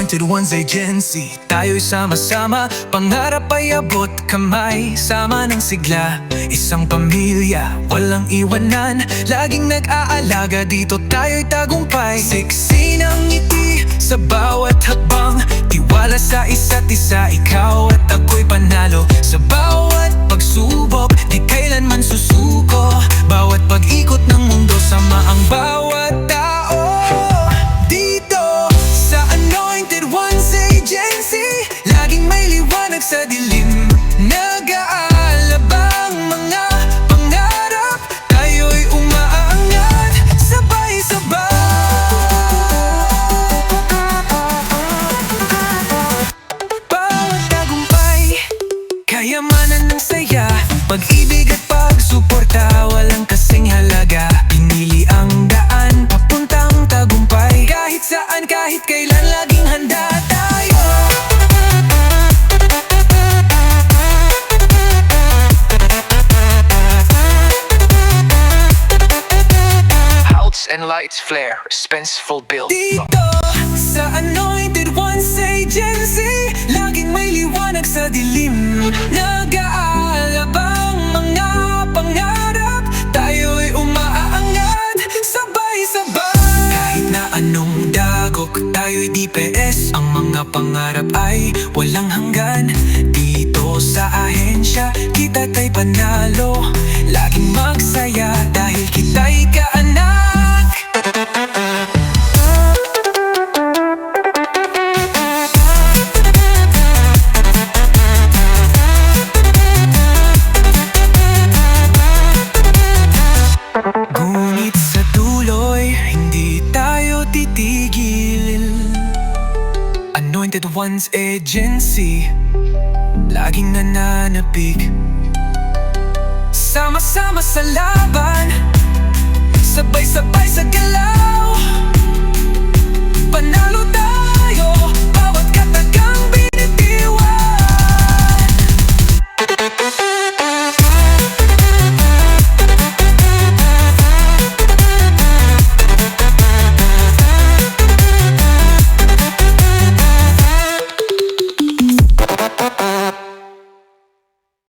Anointed Ones Agency. Tayo'y sama-sama, pangarap ay abot kamay. Sama ng sigla, isang pamilya, walang iwanan. Laging nag-aalaga, dito tayo'y tagumpay. Siksi ng ngiti sa bawat hakbang, tiwala sa isa't isa. Ikaw at ako'y panalo sa bawat pagsubok, di kailanman susuko. Bawat pag-ikot ng mundo, sama ang bawat tao. Dito sa Anointed Ones Agency, laging may liwanag sa dilim. Nag-aalabang mga pangarap, tayo'y umaangat sabay-sabay. Bawat tagumpay, kayamanan ng saya, pag-ibig at pagsuporta, walang kasing halaga. Pinili ang daan, papuntang tagumpay. Kahit saan, kahit kailan, laging handa tayo. House and lights flare, suspenseful build. Dito sa Anointed Ones Agency, laging may liwanag sa dilim. Nag-aalabang mga pangarap, tayo'y umaaangat sabay-sabay. Kahit na anong dagok, tayo'y DPS. Ang mga pangarap ay walang hanggan. Dito sa ahensya, kita ta'y panalo. Laging magsaya dahil kita'y kaanak. Ngunit sa dulo'y hindi tayo titigil. Anointed Ones Agency, laging nananapig. Sama-sama sa laban, sabay-sabay